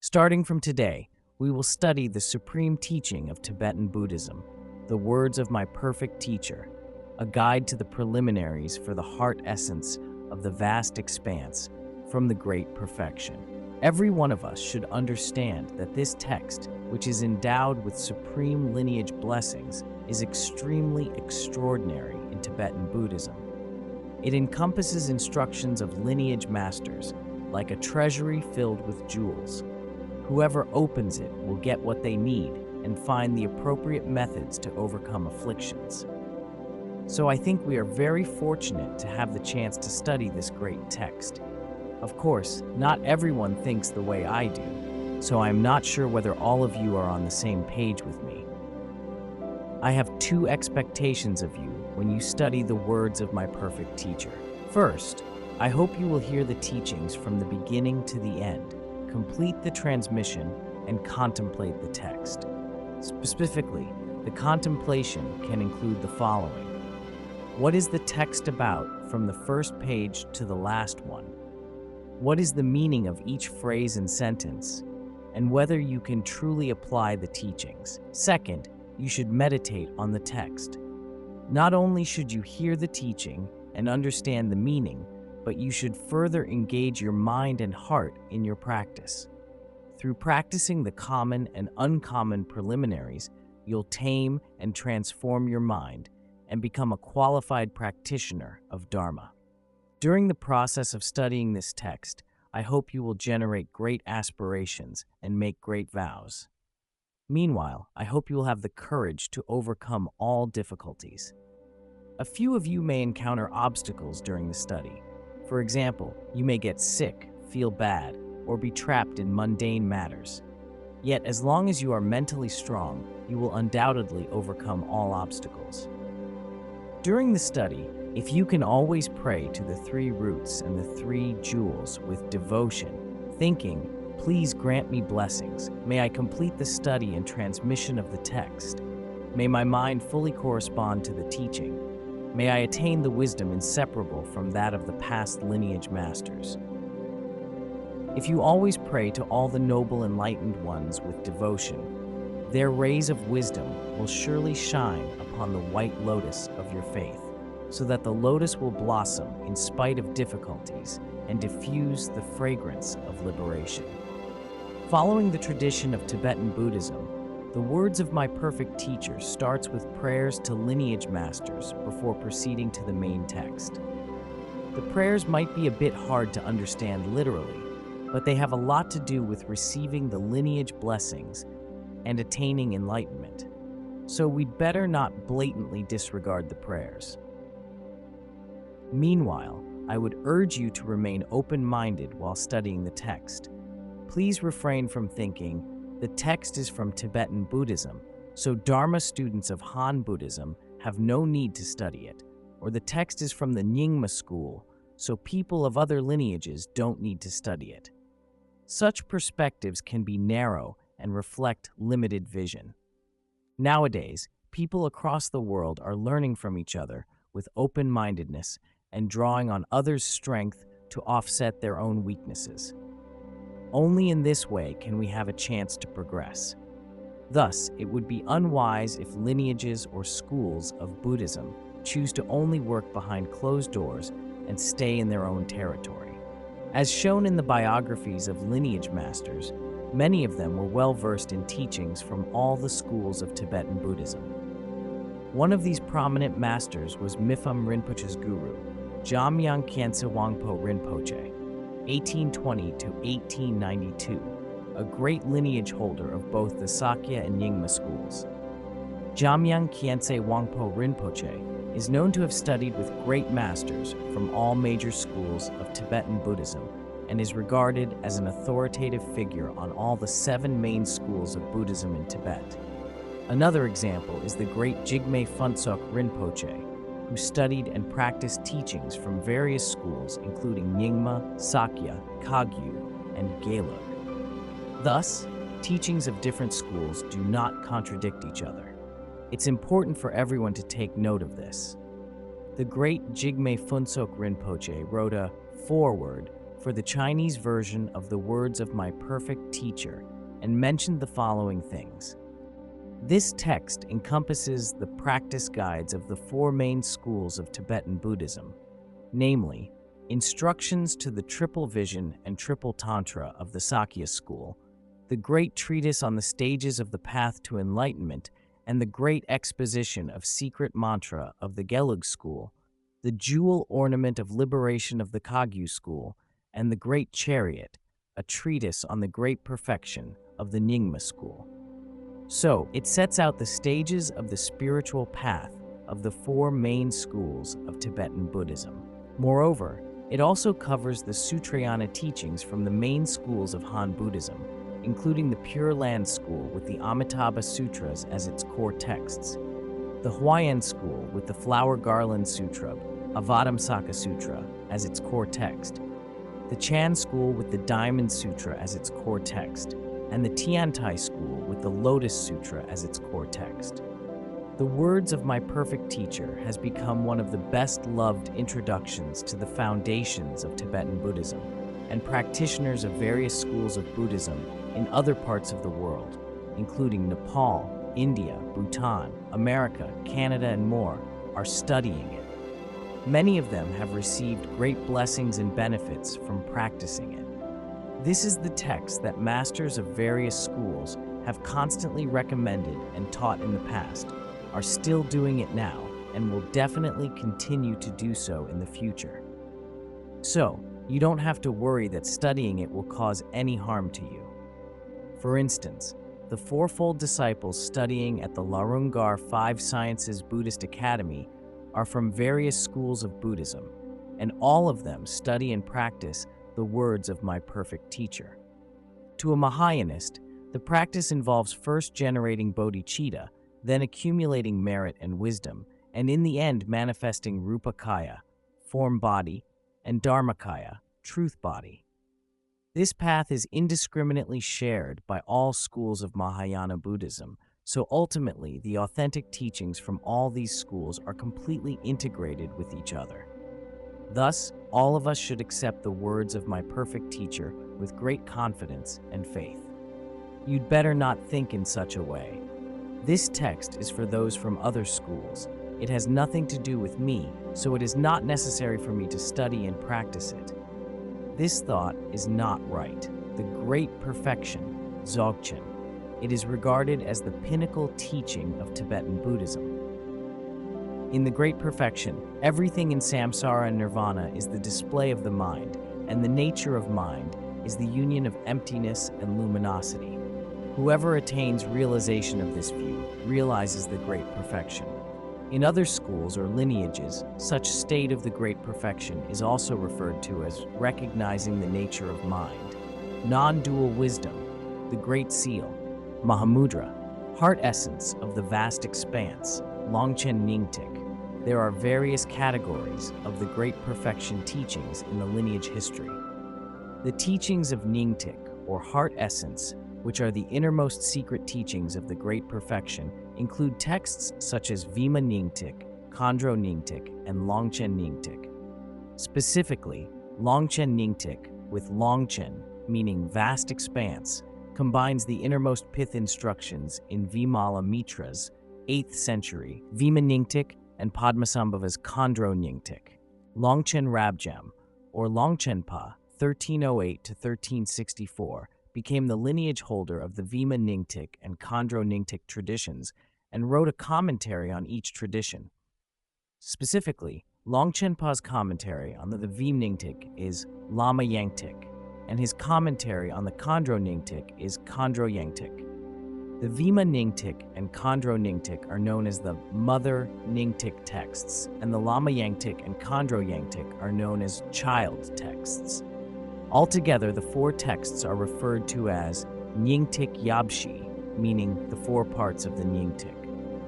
Starting from today, we will study the supreme teaching of Tibetan Buddhism, the words of my perfect teacher, a guide to the preliminaries for the heart essence of the vast expanse from the great perfection. Every one of us should understand that this text, which is endowed with supreme lineage blessings, is extremely extraordinary in Tibetan Buddhism. It encompasses instructions of lineage masters, like a treasury filled with jewels. Whoever opens it will get what they need and find the appropriate methods to overcome afflictions. So I think we are very fortunate to have the chance to study this great text. Of course, not everyone thinks the way I do, so I am not sure whether all of you are on the same page with me. I have two expectations of you when you study the words of my perfect teacher. First, I hope you will hear the teachings from the beginning to the end, complete the transmission, and contemplate the text. Specifically, the contemplation can include the following. What is the text about from the first page to the last one? What is the meaning of each phrase and sentence? And whether you can truly apply the teachings. Second, you should meditate on the text. Not only should you hear the teaching and understand the meaning, but you should further engage your mind and heart in your practice. Through practicing the common and uncommon preliminaries, you'll tame and transform your mind and become a qualified practitioner of Dharma. During the process of studying this text, I hope you will generate great aspirations and make great vows. Meanwhile, I hope you will have the courage to overcome all difficulties. A few of you may encounter obstacles during the study. For example, you may get sick, feel bad, or be trapped in mundane matters. Yet, as long as you are mentally strong, you will undoubtedly overcome all obstacles. During the study, if you can always pray to the three roots and the three jewels with devotion, thinking, "Please grant me blessings. May I complete the study and transmission of the text. May my mind fully correspond to the teaching. May I attain the wisdom inseparable from that of the past lineage masters." If you always pray to all the noble enlightened ones with devotion, their rays of wisdom will surely shine upon the white lotus of your faith, so that the lotus will blossom in spite of difficulties and diffuse the fragrance of liberation. Following the tradition of Tibetan Buddhism, the words of my perfect teacher starts with prayers to lineage masters before proceeding to the main text. The prayers might be a bit hard to understand literally, but they have a lot to do with receiving the lineage blessings and attaining enlightenment. So we'd better not blatantly disregard the prayers. Meanwhile, I would urge you to remain open-minded while studying the text. Please refrain from thinking, the text is from Tibetan Buddhism, so Dharma students of Han Buddhism have no need to study it, or the text is from the Nyingma school, so people of other lineages don't need to study it. Such perspectives can be narrow and reflect limited vision. Nowadays, people across the world are learning from each other with open-mindedness and drawing on others' strength to offset their own weaknesses. Only in this way can we have a chance to progress. Thus, it would be unwise if lineages or schools of Buddhism choose to only work behind closed doors and stay in their own territory. As shown in the biographies of lineage masters, many of them were well-versed in teachings from all the schools of Tibetan Buddhism. One of these prominent masters was Mipham Rinpoche's guru, Jamyang Khyentse Wangpo Rinpoche, 1820 to 1892, a great lineage holder of both the Sakya and Nyingma schools. Jamyang Khyentse Wangpo Rinpoche is known to have studied with great masters from all major schools of Tibetan Buddhism and is regarded as an authoritative figure on all the 7 main schools of Buddhism in Tibet. Another example is the great Jigme Phuntsok Rinpoche, who studied and practiced teachings from various schools including Nyingma, Sakya, Kagyu, and Gelug. Thus, teachings of different schools do not contradict each other. It's important for everyone to take note of this. The great Jigme Phuntsok Rinpoche wrote a foreword for the Chinese version of the words of my perfect teacher and mentioned the following things. This text encompasses the practice guides of the four main schools of Tibetan Buddhism, namely, instructions to the triple vision and triple tantra of the Sakya school, the great treatise on the stages of the path to enlightenment, and the great exposition of secret mantra of the Gelug school, the jewel ornament of liberation of the Kagyu school, and the great chariot, a treatise on the great perfection of the Nyingma school. So, it sets out the stages of the spiritual path of the four main schools of Tibetan Buddhism. Moreover, it also covers the Sutrayana teachings from the main schools of Han Buddhism, including the Pure Land school with the Amitabha Sutras as its core texts, the Huayan school with the Flower Garland Sutra, Avatamsaka Sutra, as its core text, the Chan school with the Diamond Sutra as its core text, and the Tiantai school with the Lotus Sutra as its core text. The words of my perfect teacher has become one of the best-loved introductions to the foundations of Tibetan Buddhism, and practitioners of various schools of Buddhism in other parts of the world, including Nepal, India, Bhutan, America, Canada, and more, are studying it. Many of them have received great blessings and benefits from practicing it. This is the text that masters of various schools have constantly recommended and taught in the past, are still doing it now, and will definitely continue to do so in the future. So, you don't have to worry that studying it will cause any harm to you. For instance, the fourfold disciples studying at the Larungar Five Sciences Buddhist Academy are from various schools of Buddhism, and all of them study and practice the words of my perfect teacher. To a Mahayanist, the practice involves first generating bodhicitta, then accumulating merit and wisdom, and in the end manifesting rupakaya, form body, and dharmakaya, truth body. This path is indiscriminately shared by all schools of Mahayana Buddhism, so ultimately the authentic teachings from all these schools are completely integrated with each other. Thus, all of us should accept the words of my perfect teacher with great confidence and faith. You'd better not think in such a way. This text is for those from other schools. It has nothing to do with me, so it is not necessary for me to study and practice it. This thought is not right. The great perfection, Dzogchen. It is regarded as the pinnacle teaching of Tibetan Buddhism. In the great perfection, everything in samsara and nirvana is the display of the mind, and the nature of mind is the union of emptiness and luminosity. Whoever attains realization of this view realizes the great perfection. In other schools or lineages, such state of the great perfection is also referred to as recognizing the nature of mind, non-dual wisdom, the great seal, Mahamudra, heart essence of the vast expanse, Longchen Nyingtik. There are various categories of the great perfection teachings in the lineage history. The teachings of Nyingtik, or heart essence, which are the innermost secret teachings of the great perfection, include texts such as Vima Nyingtik, Ngondro Nyingtik, and Longchen Nyingtik. Specifically, Longchen Nyingtik, with Longchen, meaning vast expanse, combines the innermost pith instructions in Vimala Mitra's 8th century Vima Nyingtik and Padmasambhava's Ngondro Nyingtik. Longchen Rabjam, or Longchenpa, 1308 to 1364, became the lineage holder of the Vima Nyingtik and Ngondro Nyingtik traditions and wrote a commentary on each tradition. Specifically, Longchenpa's commentary on the Vima Nyingtik is Lama Yangtik, and his commentary on the Ngondro Nyingtik is Ngondro Yangtik. The Vima Nyingtik and Ngondro Nyingtik are known as the Mother Nyingtik texts, and the Lama Yangtik and Ngondro Yangtik are known as child texts. Altogether, the four texts are referred to as Nyingtik Yabshi, meaning the four parts of the Nyingtik.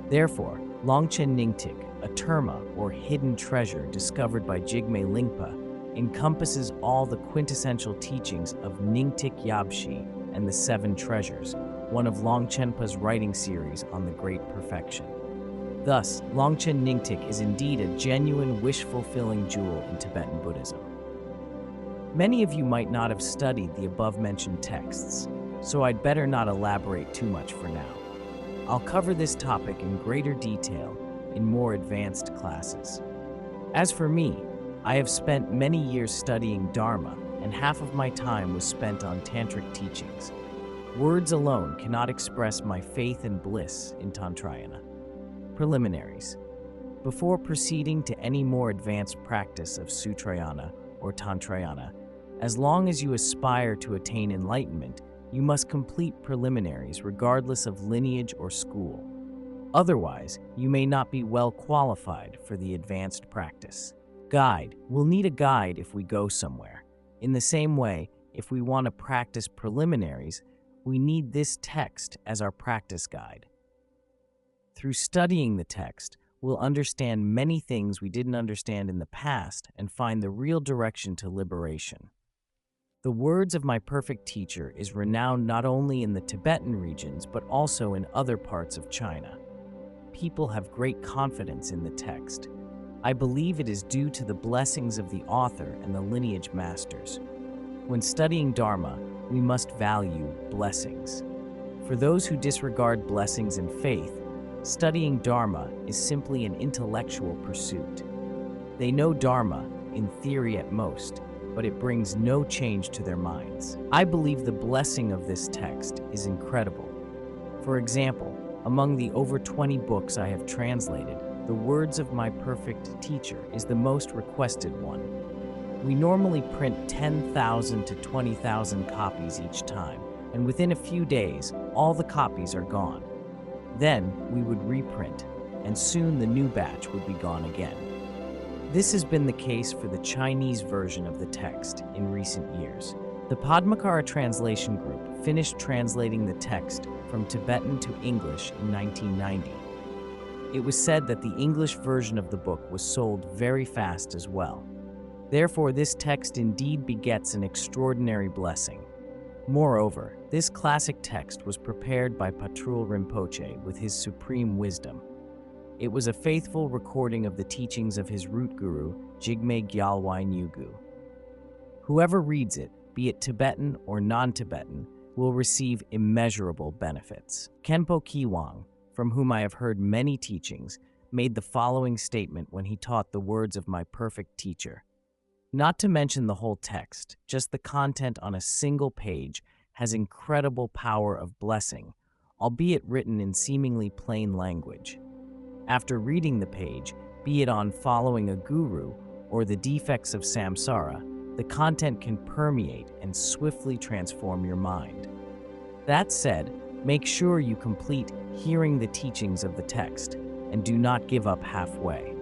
Therefore, Longchen Nyingtik, a terma or hidden treasure discovered by Jigme Lingpa, encompasses all the quintessential teachings of Nyingtik Yabshi and the Seven Treasures, one of Longchenpa's writing series on the Great Perfection. Thus, Longchen Nyingtik is indeed a genuine wish-fulfilling jewel in Tibetan Buddhism. Many of you might not have studied the above-mentioned texts, so I'd better not elaborate too much for now. I'll cover this topic in greater detail in more advanced classes. As for me, I have spent many years studying Dharma, and half of my time was spent on tantric teachings. Words alone cannot express my faith and bliss in Tantrayana. Preliminaries. Before proceeding to any more advanced practice of Sutrayana or Tantrayana, as long as you aspire to attain enlightenment, you must complete preliminaries regardless of lineage or school. Otherwise, you may not be well qualified for the advanced practice. Guide. We'll need a guide if we go somewhere. In the same way, if we want to practice preliminaries, we need this text as our practice guide. Through studying the text, we'll understand many things we didn't understand in the past and find the real direction to liberation. The words of my perfect teacher is renowned not only in the Tibetan regions, but also in other parts of China. People have great confidence in the text. I believe it is due to the blessings of the author and the lineage masters. When studying Dharma, we must value blessings. For those who disregard blessings in faith, studying Dharma is simply an intellectual pursuit. They know Dharma, in theory at most, but it brings no change to their minds. I believe the blessing of this text is incredible. For example, among the over 20 books I have translated, the words of my perfect teacher is the most requested one. We normally print 10,000 to 20,000 copies each time, and within a few days, all the copies are gone. Then we would reprint, and soon the new batch would be gone again. This has been the case for the Chinese version of the text in recent years. The Padmakara Translation Group finished translating the text from Tibetan to English in 1990. It was said that the English version of the book was sold very fast as well. Therefore, this text indeed begets an extraordinary blessing. Moreover, this classic text was prepared by Patrul Rinpoche with his supreme wisdom. It was a faithful recording of the teachings of his root guru, Jigme Gyalwai Nyugu. Whoever reads it, be it Tibetan or non-Tibetan, will receive immeasurable benefits. Khenpo Rinpoche, from whom I have heard many teachings, made the following statement when he taught the words of my perfect teacher. Not to mention the whole text, just the content on a single page has incredible power of blessing, albeit written in seemingly plain language. After reading the page, be it on following a guru or the defects of samsara, the content can permeate and swiftly transform your mind. That said, make sure you complete hearing the teachings of the text and do not give up halfway.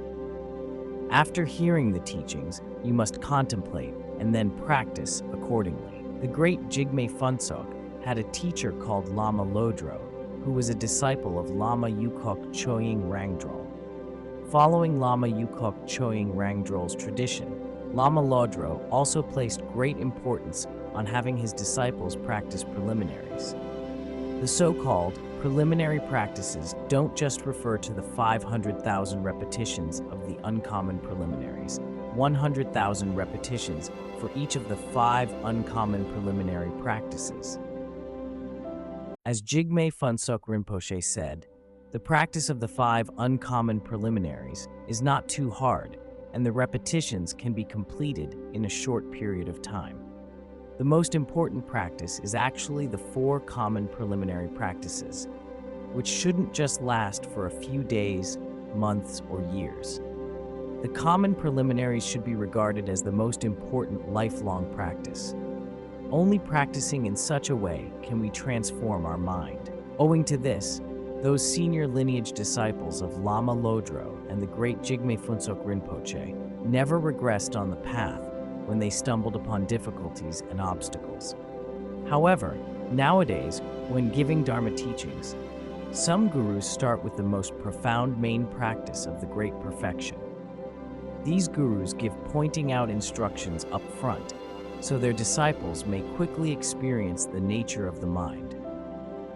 After hearing the teachings, you must contemplate and then practice accordingly. The great Jigme Phuntsok had a teacher called Lama Lodro, who was a disciple of Lama Yukok Choying Rangdrol. Following Lama Yukok Choying Rangdrol's tradition, Lama Lodro also placed great importance on having his disciples practice preliminaries. The so-called preliminary practices don't just refer to the 500,000 repetitions of the uncommon preliminaries, 100,000 repetitions for each of the 5 uncommon preliminary practices. As Jigme Phuntsok Rinpoche said, the practice of the 5 uncommon preliminaries is not too hard, and the repetitions can be completed in a short period of time. The most important practice is actually the 4 common preliminary practices, which shouldn't just last for a few days, months, or years. The common preliminaries should be regarded as the most important lifelong practice. Only practicing in such a way can we transform our mind. Owing to this, those senior lineage disciples of Lama Lodro and the great Jigme Phuntsok Rinpoche never regressed on the path when they stumbled upon difficulties and obstacles. However, nowadays, when giving Dharma teachings, some gurus start with the most profound main practice of the Great Perfection. These gurus give pointing out instructions up front, so their disciples may quickly experience the nature of the mind.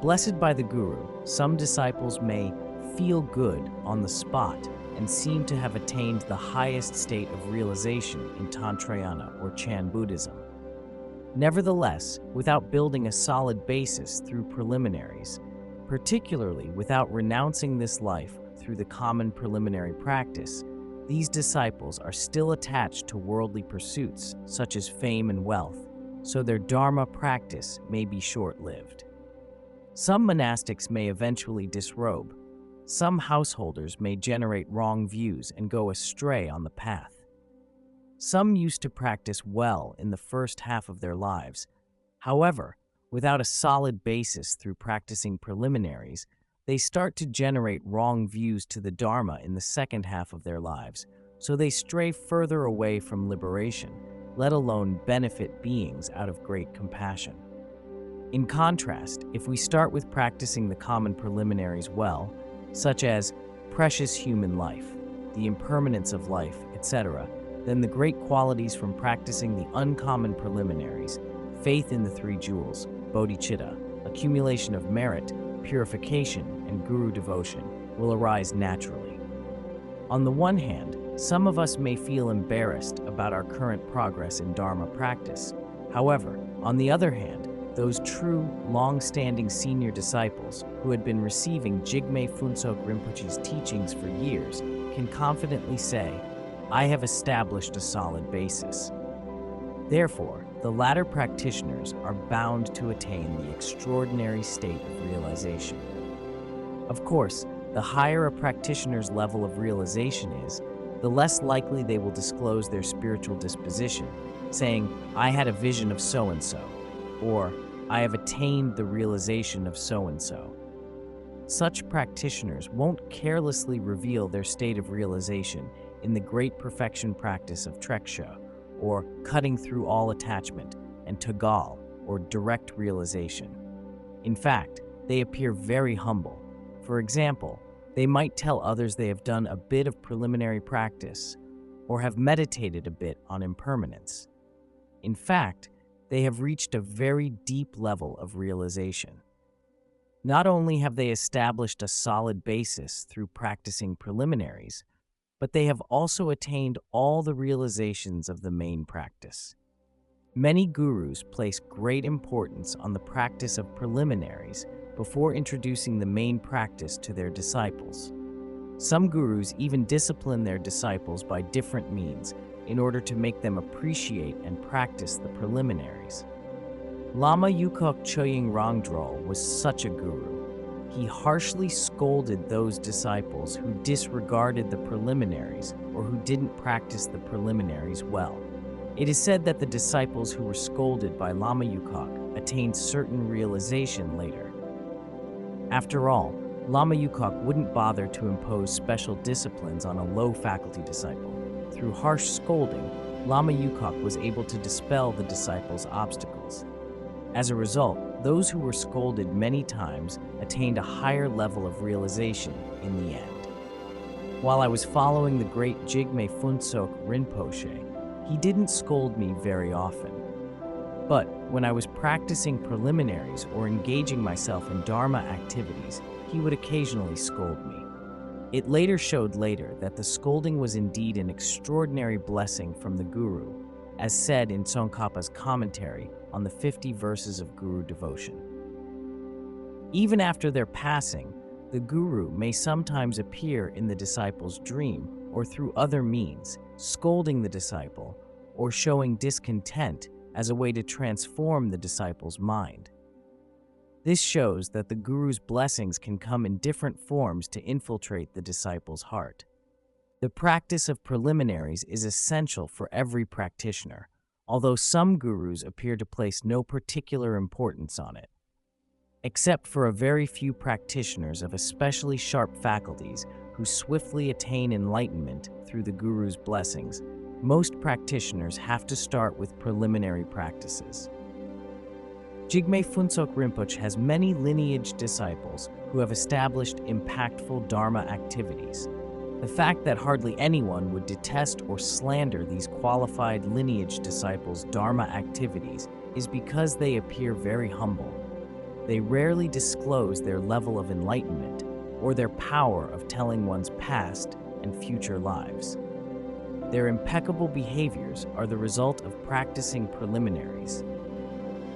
Blessed by the guru, some disciples may feel good on the spot and seem to have attained the highest state of realization in Tantrayana or Chan Buddhism. Nevertheless, without building a solid basis through preliminaries, particularly without renouncing this life through the common preliminary practice, these disciples are still attached to worldly pursuits such as fame and wealth, so their Dharma practice may be short-lived. Some monastics may eventually disrobe. Some householders may generate wrong views and go astray on the path. Some used to practice well in the first half of their lives. However, without a solid basis through practicing preliminaries, they start to generate wrong views to the Dharma in the second half of their lives, so they stray further away from liberation, let alone benefit beings out of great compassion. In contrast, if we start with practicing the common preliminaries well, such as precious human life, the impermanence of life, etc., then the great qualities from practicing the uncommon preliminaries, faith in the three jewels, bodhicitta, accumulation of merit, purification, and guru devotion, will arise naturally. On the one hand, some of us may feel embarrassed about our current progress in Dharma practice. However, on the other hand, those true, long-standing senior disciples who had been receiving Jigme Phuntsok Rinpoche's teachings for years can confidently say, "I have established a solid basis." Therefore, the latter practitioners are bound to attain the extraordinary state of realization. Of course, the higher a practitioner's level of realization is, the less likely they will disclose their spiritual disposition, saying, "I had a vision of so-and-so," or "I have attained the realization of so-and-so." Such practitioners won't carelessly reveal their state of realization in the great perfection practice of Treksha, or cutting through all attachment, and Tagal, or direct realization. In fact, they appear very humble. For example, they might tell others they have done a bit of preliminary practice, or have meditated a bit on impermanence. In fact, they have reached a very deep level of realization. Not only have they established a solid basis through practicing preliminaries, but they have also attained all the realizations of the main practice. Many gurus place great importance on the practice of preliminaries before introducing the main practice to their disciples. Some gurus even discipline their disciples by different means in order to make them appreciate and practice the preliminaries. Lama Yukok Choying Rangdrol was such a guru. He harshly scolded those disciples who disregarded the preliminaries or who didn't practice the preliminaries well. It is said that the disciples who were scolded by Lama Yukok attained certain realization later. After all, Lama Yukok wouldn't bother to impose special disciplines on a low faculty disciple. Through harsh scolding, Lama Yukok was able to dispel the disciples' obstacles. As a result, those who were scolded many times attained a higher level of realization in the end. While I was following the great Jigme Phuntsok Rinpoche, he didn't scold me very often. But when I was practicing preliminaries or engaging myself in Dharma activities, he would occasionally scold me. It later showed that the scolding was indeed an extraordinary blessing from the Guru, as said in Tsongkhapa's commentary on the 50 verses of Guru devotion. Even after their passing, the Guru may sometimes appear in the disciple's dream or through other means, scolding the disciple or showing discontent as a way to transform the disciple's mind. This shows that the Guru's blessings can come in different forms to infiltrate the disciple's heart. The practice of preliminaries is essential for every practitioner, although some gurus appear to place no particular importance on it. Except for a very few practitioners of especially sharp faculties who swiftly attain enlightenment through the Guru's blessings, most practitioners have to start with preliminary practices. Jigme Phuntsok Rinpoche has many lineage disciples who have established impactful Dharma activities. The fact that hardly anyone would detest or slander these qualified lineage disciples' Dharma activities is because they appear very humble. They rarely disclose their level of enlightenment or their power of telling one's past and future lives. Their impeccable behaviors are the result of practicing preliminaries.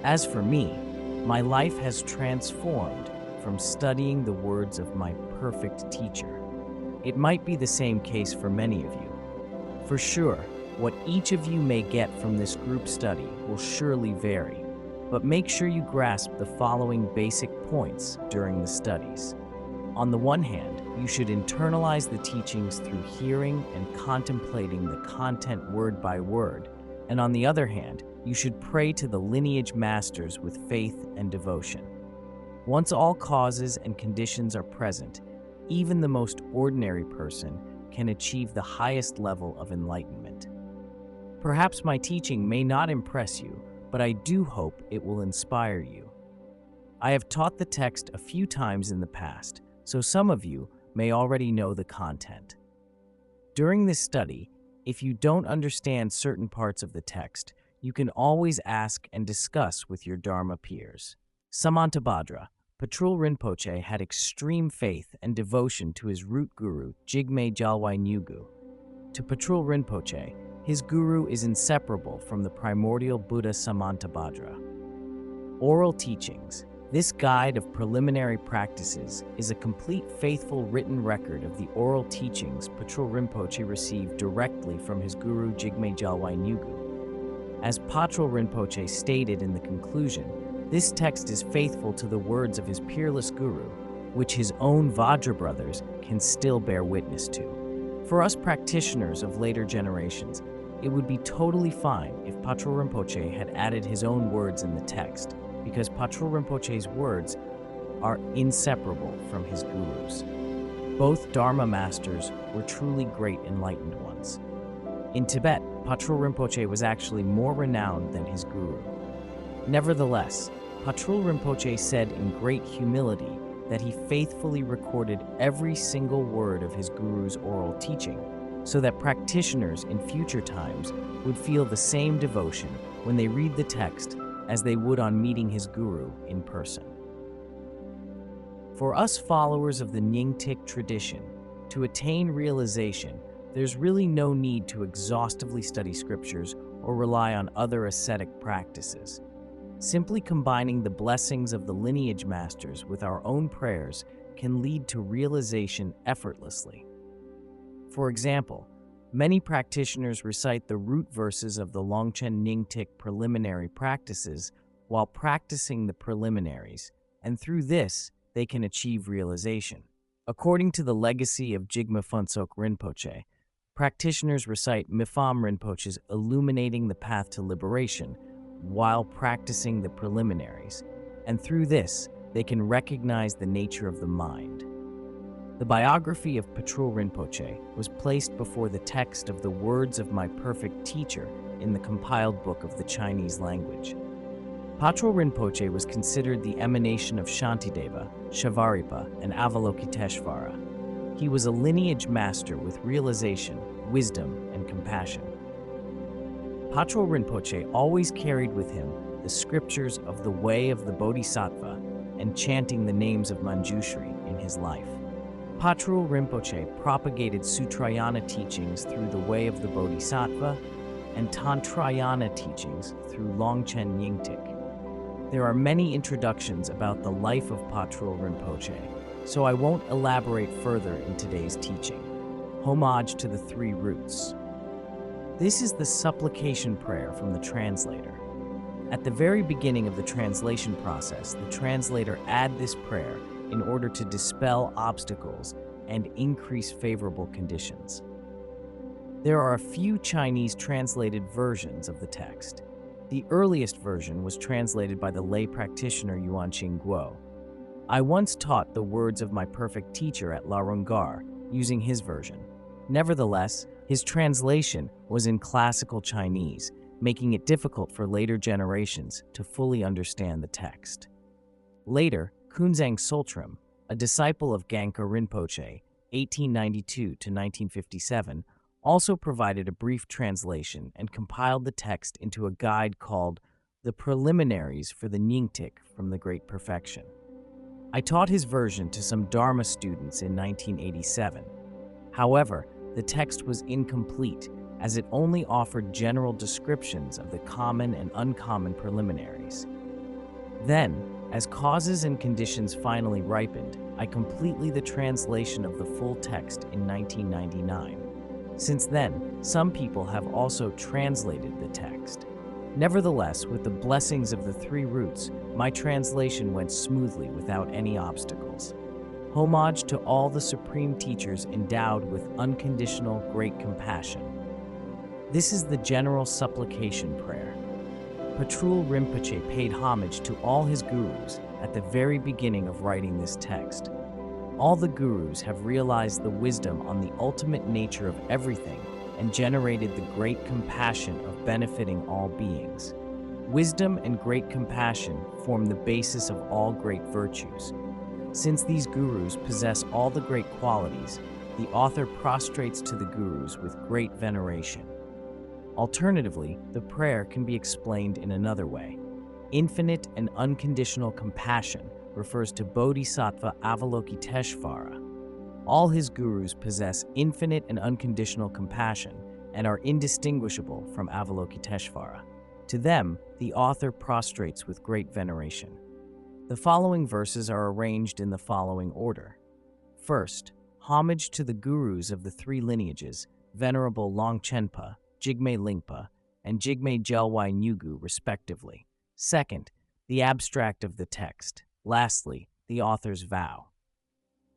As for me, my life has transformed from studying the words of my perfect teacher. It might be the same case for many of you. For sure, what each of you may get from this group study will surely vary, but make sure you grasp the following basic points during the studies. On the one hand, you should internalize the teachings through hearing and contemplating the content word by word, and on the other hand, you should pray to the lineage masters with faith and devotion. Once all causes and conditions are present, even the most ordinary person can achieve the highest level of enlightenment. Perhaps my teaching may not impress you, but I do hope it will inspire you. I have taught the text a few times in the past, so some of you may already know the content. During this study, if you don't understand certain parts of the text, you can always ask and discuss with your Dharma peers. Samantabhadra, Patrul Rinpoche had extreme faith and devotion to his root guru, Jigme Gyalwai Nyugu. To Patrul Rinpoche, his guru is inseparable from the primordial Buddha Samantabhadra. Oral Teachings. This guide of preliminary practices is a complete faithful written record of the oral teachings Patrul Rinpoche received directly from his guru Jigme Gyalwai Nyugu. As Patrul Rinpoche stated in the conclusion, this text is faithful to the words of his peerless guru, which his own Vajra brothers can still bear witness to. For us practitioners of later generations, it would be totally fine if Patrul Rinpoche had added his own words in the text, because Patrul Rinpoche's words are inseparable from his gurus. Both Dharma masters were truly great enlightened ones. In Tibet, Patrul Rinpoche was actually more renowned than his guru. Nevertheless, Patrul Rinpoche said in great humility that he faithfully recorded every single word of his guru's oral teaching, so that practitioners in future times would feel the same devotion when they read the text as they would on meeting his guru in person. For us followers of the Nyingtik tradition, to attain realization, there's really no need to exhaustively study scriptures or rely on other ascetic practices. Simply combining the blessings of the lineage masters with our own prayers can lead to realization effortlessly. For example, many practitioners recite the root verses of the Longchen Nyingtik preliminary practices while practicing the preliminaries, and through this, they can achieve realization. According to the legacy of Jigme Phuntsok Rinpoche, practitioners recite Mipham Rinpoche's Illuminating the Path to Liberation while practicing the preliminaries, and through this, they can recognize the nature of the mind. The biography of Patrul Rinpoche was placed before the text of the words of my perfect teacher in the compiled book of the Chinese language. Patrul Rinpoche was considered the emanation of Shantideva, Shavarippa, and Avalokiteshvara. He was a lineage master with realization, wisdom, and compassion. Patrul Rinpoche always carried with him the scriptures of the way of the Bodhisattva and chanting the names of Manjushri in his life. Patrul Rinpoche propagated Sutrayana teachings through the way of the Bodhisattva and Tantrayana teachings through Longchen Nyingtik. There are many introductions about the life of Patrul Rinpoche, so I won't elaborate further in today's teaching. Homage to the three roots. This is the supplication prayer from the translator. At the very beginning of the translation process, the translator adds this prayer in order to dispel obstacles and increase favorable conditions. There are a few Chinese translated versions of the text. The earliest version was translated by the lay practitioner Yuanqing Guo. I once taught the words of my perfect teacher at La Rungar using his version. Nevertheless, his translation was in classical Chinese, making it difficult for later generations to fully understand the text. Later, Kunzang Soltram, a disciple of Ganka Rinpoche, 1892 to 1957, also provided a brief translation and compiled the text into a guide called The Preliminaries for the Nyingtik from the Great Perfection. I taught his version to some Dharma students in 1987. However, the text was incomplete as it only offered general descriptions of the common and uncommon preliminaries. Then, as causes and conditions finally ripened, I completed the translation of the full text in 1999. Since then, some people have also translated the text. Nevertheless, with the blessings of the three roots, my translation went smoothly without any obstacles. Homage to all the supreme teachers endowed with unconditional great compassion. This is the general supplication prayer. Patrul Rinpoche paid homage to all his gurus at the very beginning of writing this text. All the gurus have realized the wisdom on the ultimate nature of everything and generated the great compassion of benefiting all beings. Wisdom and great compassion form the basis of all great virtues. Since these gurus possess all the great qualities, the author prostrates to the gurus with great veneration. Alternatively, the prayer can be explained in another way. Infinite and unconditional compassion refers to Bodhisattva Avalokiteshvara. All his gurus possess infinite and unconditional compassion and are indistinguishable from Avalokiteshvara. To them, the author prostrates with great veneration. The following verses are arranged in the following order. First, homage to the gurus of the three lineages, Venerable Longchenpa, Jigme Lingpa, and Jigme Gelwai Nyugu, respectively. Second, the abstract of the text. Lastly, the author's vow.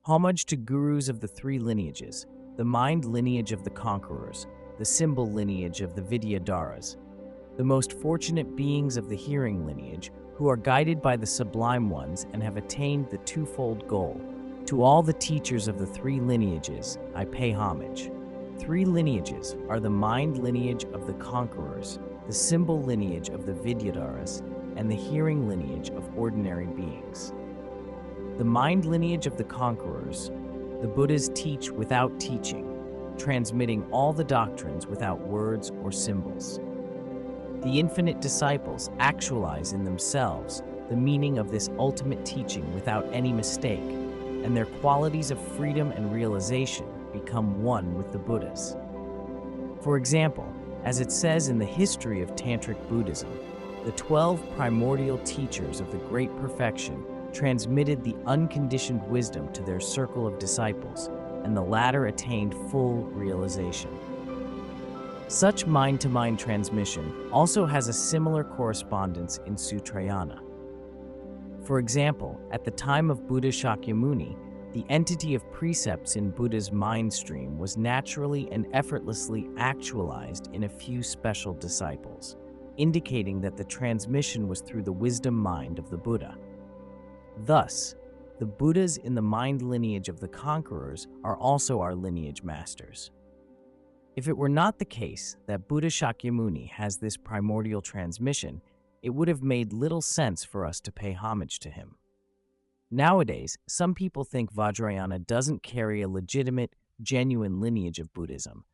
Homage to gurus of the three lineages, the mind lineage of the conquerors, the symbol lineage of the Vidyadharas, the most fortunate beings of the hearing lineage, who are guided by the sublime ones and have attained the twofold goal. To all the teachers of the three lineages, I pay homage. Three lineages are the mind lineage of the conquerors, the symbol lineage of the Vidyadharas, and the hearing lineage of ordinary beings. The mind lineage of the conquerors, the Buddhas teach without teaching, transmitting all the doctrines without words or symbols. The infinite disciples actualize in themselves the meaning of this ultimate teaching without any mistake, and their qualities of freedom and realization become one with the Buddhas. For example, as it says in the history of Tantric Buddhism, the 12 primordial teachers of the Great Perfection transmitted the unconditioned wisdom to their circle of disciples, and the latter attained full realization. Such mind-to-mind transmission also has a similar correspondence in Sutrayana. For example, at the time of Buddha Shakyamuni, the entity of precepts in Buddha's mind stream was naturally and effortlessly actualized in a few special disciples, indicating that the transmission was through the wisdom mind of the Buddha. Thus, the Buddhas in the mind lineage of the conquerors are also our lineage masters. If it were not the case that Buddha Shakyamuni has this primordial transmission, it would have made little sense for us to pay homage to him. Nowadays, some people think Vajrayana doesn't carry a legitimate, genuine lineage of Buddhism.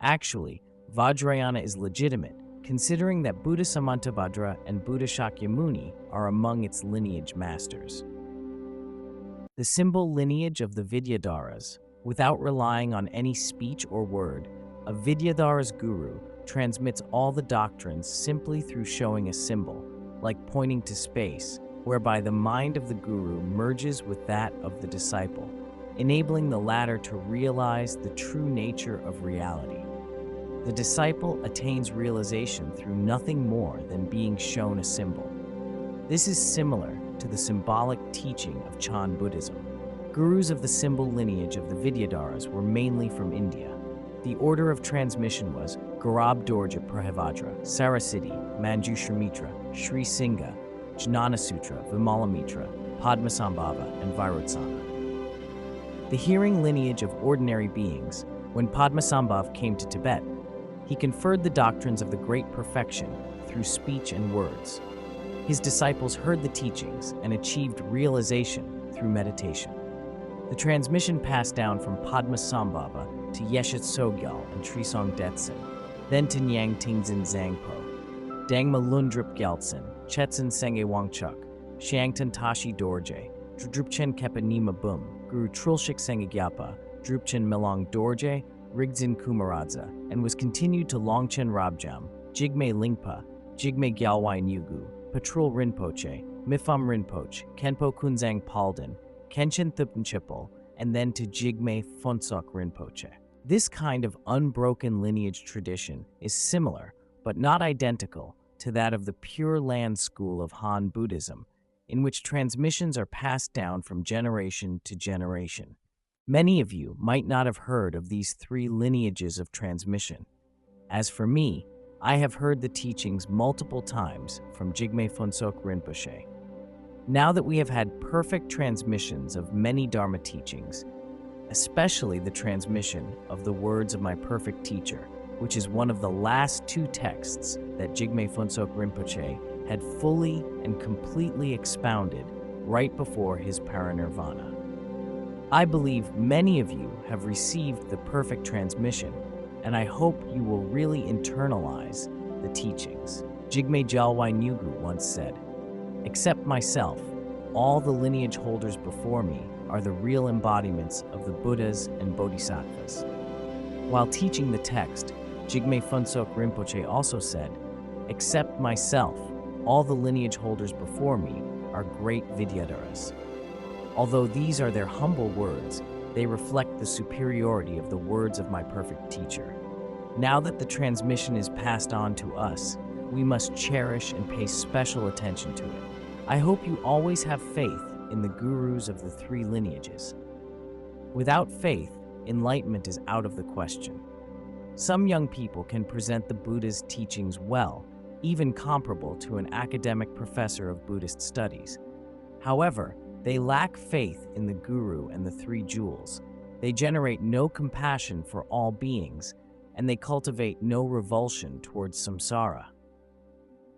Actually, Vajrayana is legitimate, considering that Buddha Samantabhadra and Buddha Shakyamuni are among its lineage masters. The symbol lineage of the Vidyadharas, without relying on any speech or word, a Vidyadhara's guru transmits all the doctrines simply through showing a symbol, like pointing to space, whereby the mind of the guru merges with that of the disciple, enabling the latter to realize the true nature of reality. The disciple attains realization through nothing more than being shown a symbol. This is similar to the symbolic teaching of Chan Buddhism. Gurus of the symbol lineage of the Vidyadharas were mainly from India. The order of transmission was Gaurab Dorje Prahivajra, Sarasiti, Manjushramitra, Sri Singha, Jnanasutra, Vimalamitra, Padmasambhava, and Vairotsana. The hearing lineage of ordinary beings, when Padmasambhava came to Tibet, he conferred the doctrines of the Great Perfection through speech and words. His disciples heard the teachings and achieved realization through meditation. The transmission passed down from Padmasambhava to Yeshe Tsogyal and Trisong Detsen, then to Nyang Tingzin Zangpo, Dangma Lundrup Gyaltsen, Chetsen Senge Wangchuk, Xiangtan Tashi Dorje, Drupchen Kepa Nima Bum, Guru Trulshik Senge Gyapa, Drupchen Melong Dorje, Rigdzin Kumaradza, and was continued to Longchen Rabjam, Jigme Lingpa, Jigme Gyalwai Nyugu, Patrul Rinpoche, Mipham Rinpoche, Khenpo Palden, Khenchen Thupten, and then to Jigme Phuntsok Rinpoche. This kind of unbroken lineage tradition is similar, but not identical, to that of the Pure Land school of Han Buddhism, in which transmissions are passed down from generation to generation. Many of you might not have heard of these 3 lineages of transmission. As for me, I have heard the teachings multiple times from Jigme Phuntsok Rinpoche. Now that we have had perfect transmissions of many Dharma teachings, especially the transmission of the words of my perfect teacher, which is one of the last 2 texts that Jigme Phuntsok Rinpoche had fully and completely expounded right before his parinirvana. I believe many of you have received the perfect transmission, and I hope you will really internalize the teachings. Jigme Gyalwai Nyugu once said, "Except myself, all the lineage holders before me are the real embodiments of the Buddhas and Bodhisattvas." While teaching the text, Jigme Phuntsok Rinpoche also said, "Except myself, all the lineage holders before me are great Vidyadharas." Although these are their humble words, they reflect the superiority of the words of my perfect teacher. Now that the transmission is passed on to us, we must cherish and pay special attention to it. I hope you always have faith in the gurus of the 3 lineages. Without faith, enlightenment is out of the question. Some young people can present the Buddha's teachings well, even comparable to an academic professor of Buddhist studies. However, they lack faith in the guru and the 3 jewels. They generate no compassion for all beings, and they cultivate no revulsion towards samsara.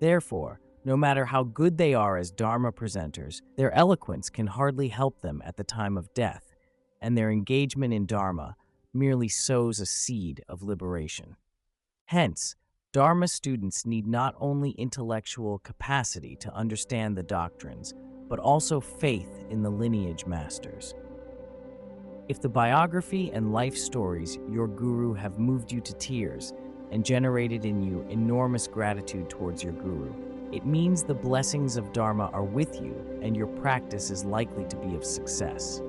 Therefore, no matter how good they are as Dharma presenters, their eloquence can hardly help them at the time of death, and their engagement in Dharma merely sows a seed of liberation. Hence, Dharma students need not only intellectual capacity to understand the doctrines, but also faith in the lineage masters. If the biography and life stories your guru have moved you to tears and generated in you enormous gratitude towards your guru, it means the blessings of Dharma are with you and your practice is likely to be of success.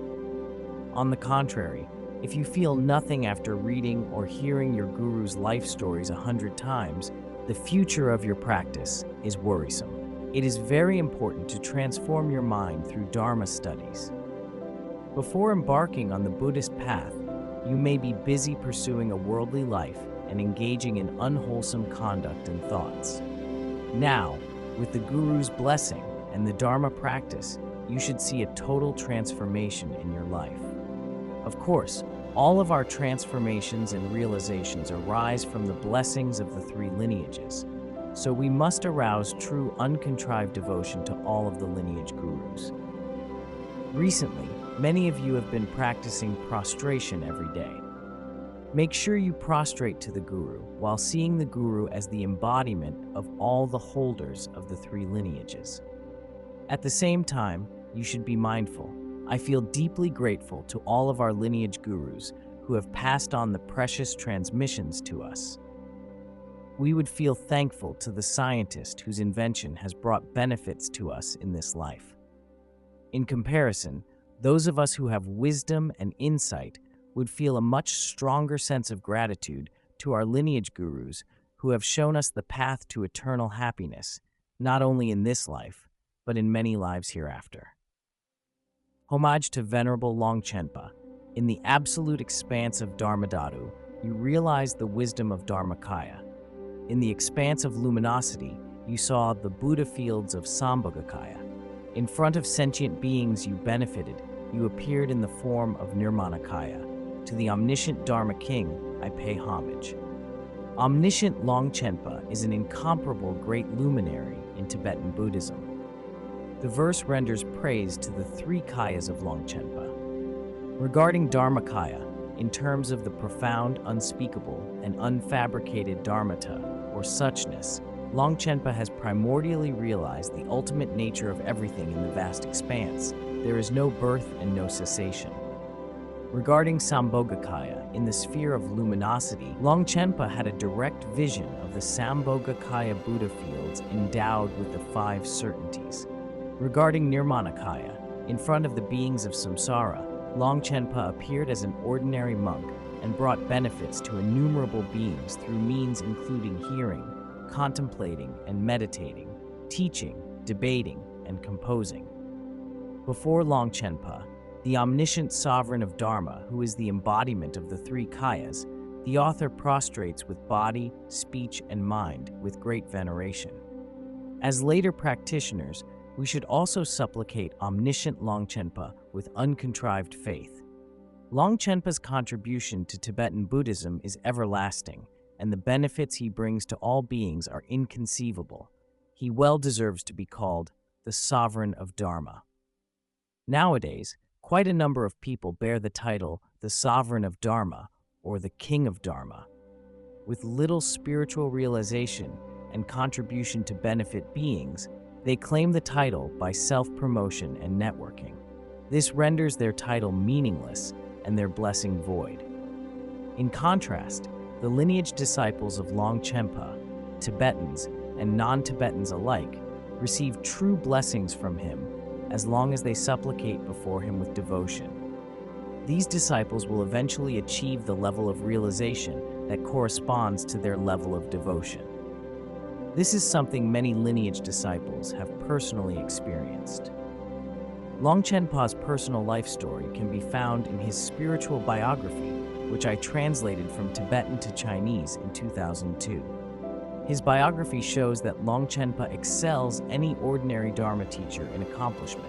On the contrary, if you feel nothing after reading or hearing your guru's life stories 100 times, the future of your practice is worrisome. It is very important to transform your mind through Dharma studies. Before embarking on the Buddhist path, you may be busy pursuing a worldly life and engaging in unwholesome conduct and thoughts. Now, with the Guru's blessing and the Dharma practice, you should see a total transformation in your life. Of course, all of our transformations and realizations arise from the blessings of the 3 lineages, so we must arouse true uncontrived devotion to all of the lineage gurus. Recently, many of you have been practicing prostration every day. Make sure you prostrate to the guru while seeing the guru as the embodiment of all the holders of the 3 lineages. At the same time, you should be mindful. I feel deeply grateful to all of our lineage gurus who have passed on the precious transmissions to us. We would feel thankful to the scientist whose invention has brought benefits to us in this life. In comparison, those of us who have wisdom and insight would feel a much stronger sense of gratitude to our lineage gurus who have shown us the path to eternal happiness, not only in this life, but in many lives hereafter. Homage to Venerable Longchenpa. In the absolute expanse of Dharmadhatu, you realize the wisdom of Dharmakaya. In the expanse of luminosity, you saw the Buddha fields of Sambhogakaya. In front of sentient beings you benefited, you appeared in the form of Nirmanakaya. To the omniscient Dharma King, I pay homage. Omniscient Longchenpa is an incomparable great luminary in Tibetan Buddhism. The verse renders praise to the 3 kayas of Longchenpa. Regarding Dharmakaya, in terms of the profound, unspeakable, and unfabricated dharmata, or suchness, Longchenpa has primordially realized the ultimate nature of everything in the vast expanse. There is no birth and no cessation. Regarding Sambhogakaya, in the sphere of luminosity, Longchenpa had a direct vision of the Sambhogakaya Buddha fields endowed with the 5 certainties. Regarding Nirmanakaya, in front of the beings of samsara, Longchenpa appeared as an ordinary monk and brought benefits to innumerable beings through means including hearing, contemplating and meditating, teaching, debating, and composing. Before Longchenpa, the omniscient sovereign of Dharma, who is the embodiment of the three kayas, the author prostrates with body, speech, and mind with great veneration. As later practitioners, we should also supplicate omniscient Longchenpa with uncontrived faith. Longchenpa's contribution to Tibetan Buddhism is everlasting, and the benefits he brings to all beings are inconceivable. He well deserves to be called the sovereign of Dharma. Nowadays, quite a number of people bear the title the sovereign of Dharma or the king of Dharma. With little spiritual realization and contribution to benefit beings, they claim the title by self-promotion and networking. This renders their title meaningless and their blessing void. In contrast, the lineage disciples of Longchenpa, Tibetans and non-Tibetans alike, receive true blessings from him as long as they supplicate before him with devotion. These disciples will eventually achieve the level of realization that corresponds to their level of devotion. This is something many lineage disciples have personally experienced. Longchenpa's personal life story can be found in his spiritual biography, which I translated from Tibetan to Chinese in 2002. His biography shows that Longchenpa excels any ordinary Dharma teacher in accomplishment.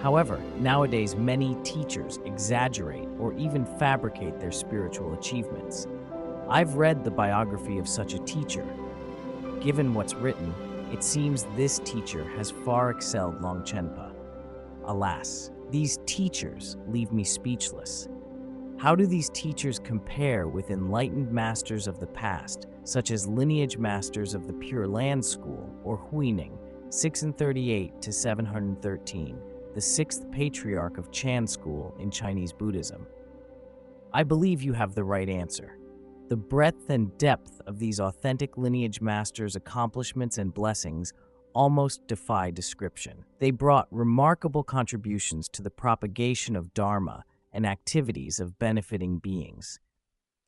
However, nowadays many teachers exaggerate or even fabricate their spiritual achievements. I've read the biography of such a teacher. Given what's written, it seems this teacher has far excelled Longchenpa. Alas, these teachers leave me speechless. How do these teachers compare with enlightened masters of the past, such as lineage masters of the Pure Land School or Huining, 638 to 713, the sixth patriarch of Chan School in Chinese Buddhism? I believe you have the right answer. The breadth and depth of these authentic lineage masters' accomplishments and blessings almost defy description. They brought remarkable contributions to the propagation of Dharma and activities of benefiting beings.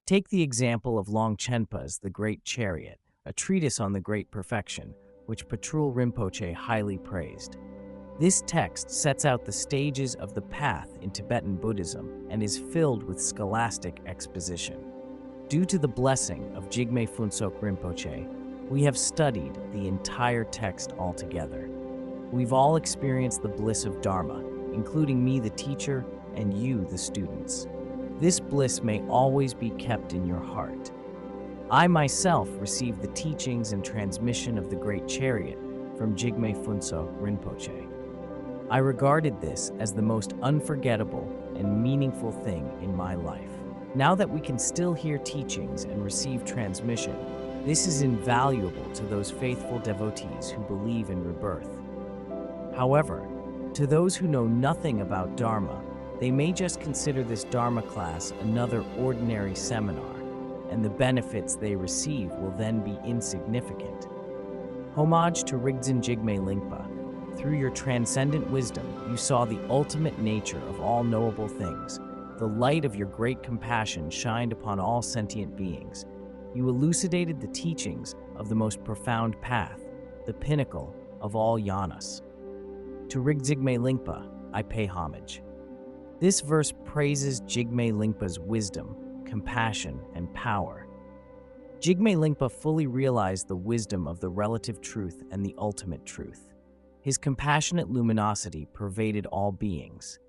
Take the example of Longchenpa's The Great Chariot, a treatise on the Great Perfection, which Patrul Rinpoche highly praised. This text sets out the stages of the path in Tibetan Buddhism and is filled with scholastic exposition. Due to the blessing of Jigme Phuntsok Rinpoche, we have studied the entire text altogether. We've all experienced the bliss of Dharma, including me, the teacher, and you, the students. This bliss may always be kept in your heart. I myself received the teachings and transmission of the Great Chariot from Jigme Phuntsok Rinpoche. I regarded this as the most unforgettable and meaningful thing in my life. Now that we can still hear teachings and receive transmission, this is invaluable to those faithful devotees who believe in rebirth. However, to those who know nothing about Dharma, they may just consider this Dharma class another ordinary seminar, and the benefits they receive will then be insignificant. Homage to Rigdzin Jigme Lingpa. Through your transcendent wisdom, you saw the ultimate nature of all knowable things. The light of your great compassion shined upon all sentient beings. You elucidated the teachings of the most profound path, the pinnacle of all jhanas. To Rigdzigme Lingpa, I pay homage. This verse praises Jigme Lingpa's wisdom, compassion, and power. Jigme Lingpa fully realized the wisdom of the relative truth and the ultimate truth. His compassionate luminosity pervaded all beings.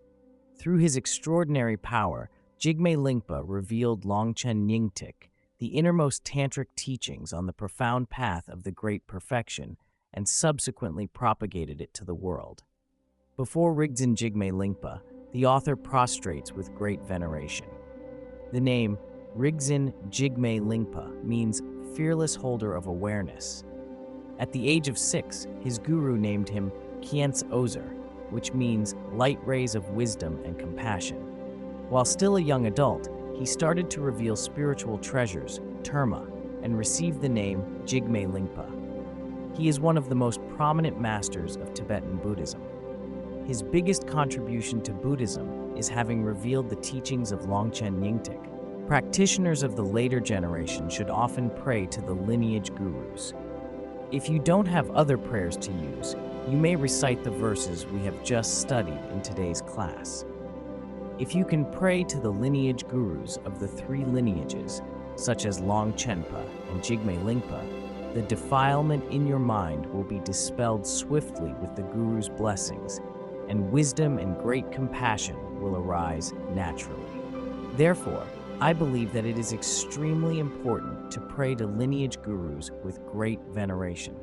Through his extraordinary power, Jigme Lingpa revealed Longchen Nyingtik, the innermost tantric teachings on the profound path of the Great Perfection, and subsequently propagated it to the world. Before Rigdzin Jigme Lingpa, the author prostrates with great veneration. The name Rigdzin Jigme Lingpa means fearless holder of awareness. At the age of 6, his guru named him Kient's Ozer, which means light rays of wisdom and compassion. While still a young adult, he started to reveal spiritual treasures, terma, and received the name Jigme Lingpa. He is one of the most prominent masters of Tibetan Buddhism. His biggest contribution to Buddhism is having revealed the teachings of Longchen Nyingtik. Practitioners of the later generation should often pray to the lineage gurus. If you don't have other prayers to use, you may recite the verses we have just studied in today's class. If you can pray to the lineage gurus of the three lineages, such as Longchenpa and Jigme Lingpa, the defilement in your mind will be dispelled swiftly with the guru's blessings, and wisdom and great compassion will arise naturally. Therefore, I believe that it is extremely important to pray to lineage gurus with great veneration.